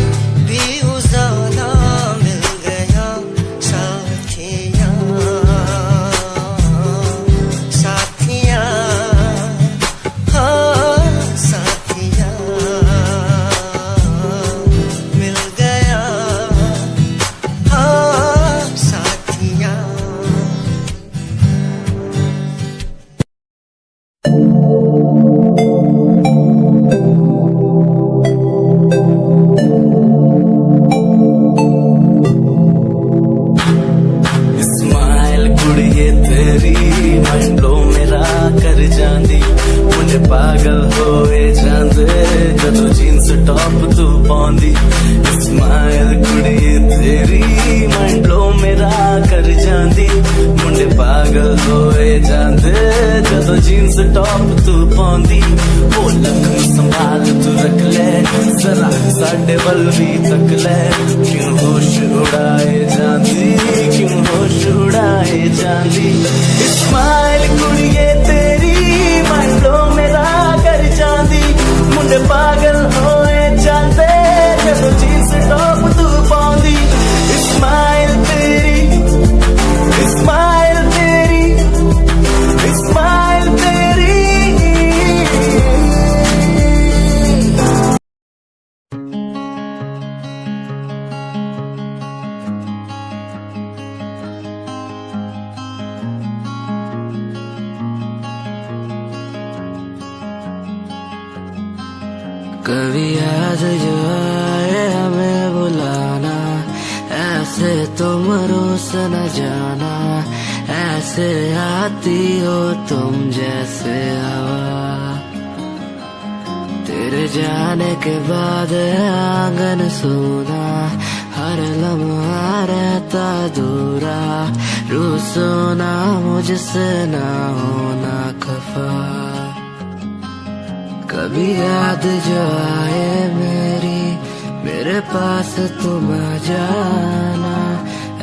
भी उजाला मिल गया। साथिया साथिया हाँ साथिया मिल गया, हाँ साथिया। स्माइल कुड़िए तेरी माइंड ब्लो मेरा कर जांदी, मुंडे पागल होए जांदे जदों जीन्स टॉप तू पाउंदी। स्माइल कुड़िए तेरी माइंड ब्लो मेरा कर जांदी, मुंडे पागल होए जांदे जदों जीन्स टॉप तू पाउंदी। ओ लखन संभाल तू रख ले जरा साडे वल भी तक ले, क्यों होश उड़ाए जांदी, क्यों होश उड़ाए जांदी। स्माइल कुड़िए तेरी माइंड ब्लो मेरा कर जांदी, मुंडे पागल होए जांदे जदों जीन्स टॉप तू पाउंदी। स्माइल तेरी स्माइल तेरी स्माइल तेरी। कभी याद जो आए हमें बुलाना, ऐसे तुम रोस न जाना, ऐसे आती हो तुम जैसे हवा। तेरे जाने के बाद आंगन सूना, हर लम्हा रहता दूरा, रूसो ना मुझसे ना होना खफा। कभी याद जो आए मेरे पास तुम आ जाना,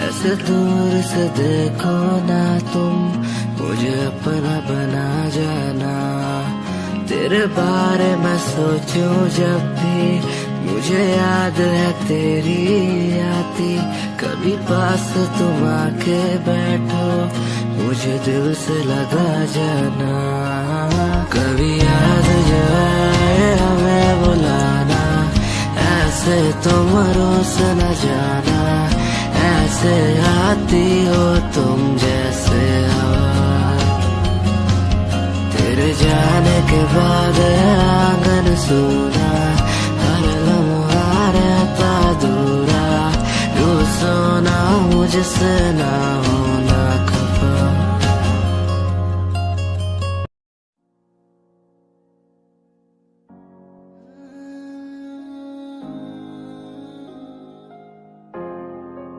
ऐसे दूर से देखो ना तुम, मुझे अपना बना जाना। तेरे बारे में सोचूं जब भी, मुझे याद है तेरी आती। कभी पास तुम आके बैठो, मुझे दिल से लगा जाना। कभी याद जो आए हमें बुलाना, ऐसे तुम रोस न जाना, ऐसे आती हो तुम जैसे हवा। तेरे जाने के बाद आंगन सूना, हर लम्हा रहता दूरा, रूसो ना मुझसे ना होना खफा।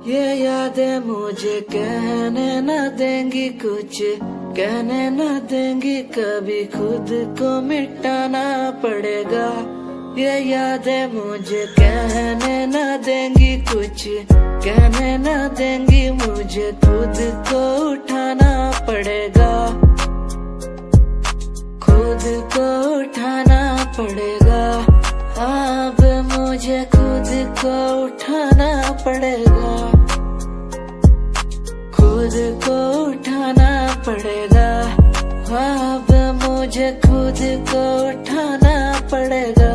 ये यादें मुझे कहने न देंगी कुछ, कहने न देंगी कभी, खुद को मिटाना पड़ेगा। ये यादें मुझे कहने न देंगी कुछ, कहने न देंगी मुझे, खुद को उठाना पड़ेगा, खुद को उठाना पड़ेगा। अब मुझे खुद को उठाना पड़ेगा, खुद को उठाना पड़ेगा। अब मुझे खुद को उठाना पड़ेगा।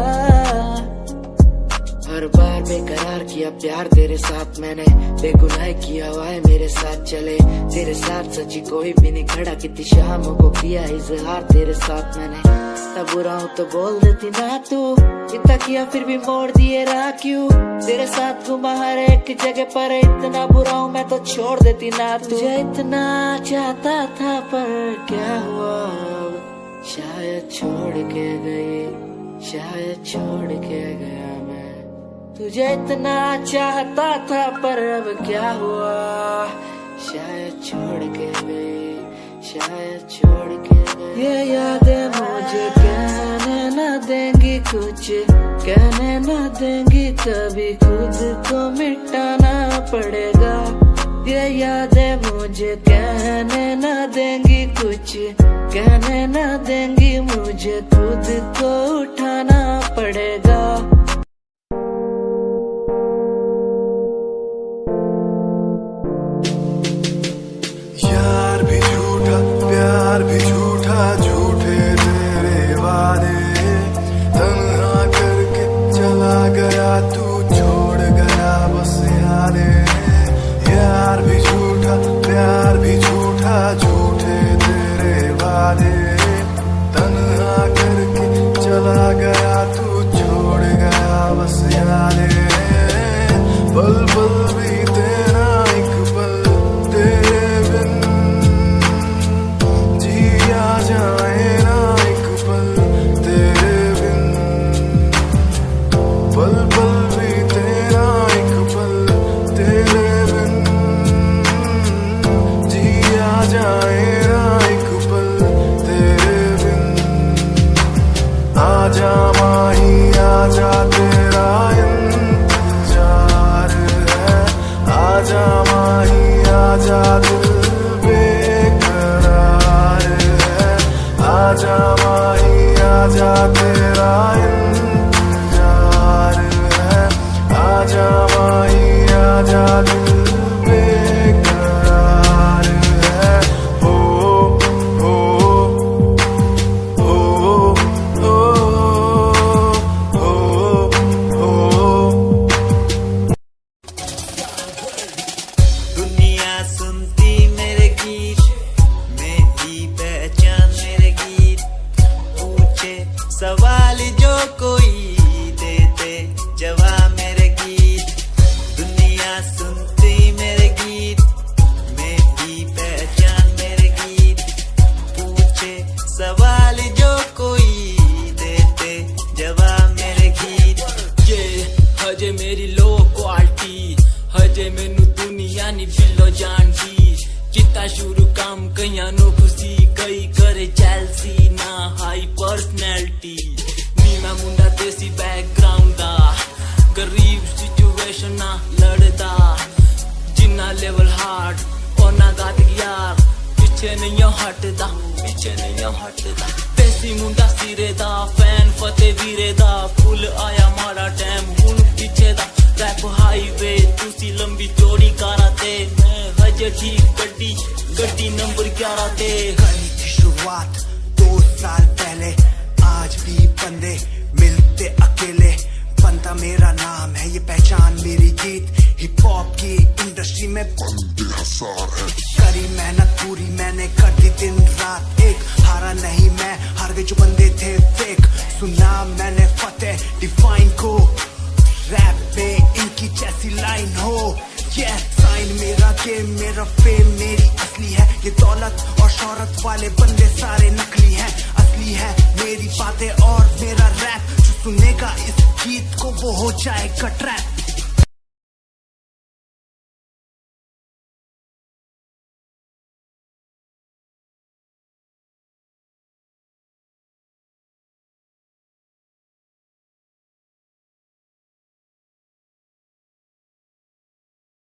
हर बार बेकरार किया प्यार तेरे साथ मैंने, बेगुनाह किया हुआ है मेरे साथ चले। तेरे साथ सच्ची कोई भी नहीं खड़ा, कितनी शामों को किया इजहार तेरे साथ मैंने। तब बुरा हूँ तो बोल देती ना तू, इतना किया फिर भी मोड़ दिए राह क्यों। तेरे साथ घुमा हर एक जगह पर, इतना बुरा हूँ मैं तो छोड़ देती ना तू। तुझे इतना चाहता था पर क्या हुआ, शायद छोड़ के गई, शायद छोड़ के गया मैं। तुझे इतना चाहता था पर अब क्या हुआ, शायद छोड़ के गई, शायद छोड़ के गई। ये यादें मुझे कहने न देंगी कुछ, कहने न देंगी कभी, खुद को मिटाना पड़ेगा, ये यादें मुझे कहने न देंगी कुछ, कहने न देंगी, मुझे खुद को उठाना पड़ेगा। यार भी झूठा, प्यार भी झूठा, झूठे तेरे वादे, तन्हा करके चला गया तू, छोड़ गया बस यादें। यार भी झूठा, प्यार भी झूठा, झूठे तेरे वादे, तन्हा करके चला गया तू, छोड़ गया बस यादें। पल पल बीते ना एक पल तेरे बिन, जिया जाए ना एक पल तेरे बिन। पल पल बीते ना एक पल तेरे बिन, जिया जाए ना एक पल तेरे बिन। आजा माही आजा तेरा इंतजार है, आजा माही आजा दिल बेकरार है। आजा माही आजा तेरा इंतजार है, आजा माही आजा दिल बेकरार है। हो हो हो हो हो हो। दुनिया सुनती मेरे गीत, मेरी पहचान मेरे गीत, पूछे सवाल जो कोई देते जवाब मेरे गीत। दुनिया सुनती मेरे गीत, मेरी पहचान मेरे गीत, पूछे सवाल जो कोई देते जवाब मेरे गीत। ये हजे मेरी लो क्वालिटी, हजे मैनू दुनिया नी बिलो जानदी। किता शुरू काम कईयां नो खुशी, कई करे चैलसी ना हाई पर्सनैलिटी। नी मैं मुंडा देसी बैकग्राउंड दा, गरीब सिचुएशन ना लड़दा। जिन्ना लेवल हार्ड ओना गात यार, पीछे नहीं हटदा, पीछे नहीं हटदा। देसी मुंडा सिरे दा, फैन फतेह वीरे दा, फुल आया मारा टाइम हुन पीछे दा। रैप हाईवे तुसी लंबी चौड़ी कारा ते, मैं हजे ठीक गड्डी गड्डी नंबर 11 ते। करी थी शुरुआत 2 साल पहले, आज भी बंदे मिलते अकेले। बनता मेरा नाम है, ये पहचान मेरी गीत। हिप हॉप की इंडस्ट्री में बंदे हसार है। करी मेहनत पूरी मैंने, कर दी दिन रात एक। हारा नहीं मैं, हार गए जो बंदे थे फेक। सुना मैंने फतेह डिफाइन को, रैप पे इनकी जैसी लाइन हो। ये साइन मेरा गेम, मेरा फेम मेरी असली है। ये दौलत और शोहरत वाले बंदे सारे नकली हैं, असली है मेरी बातें और मेरा रैप। जो सुनेगा इस गीत को वो हो जाएगा ट्रैप।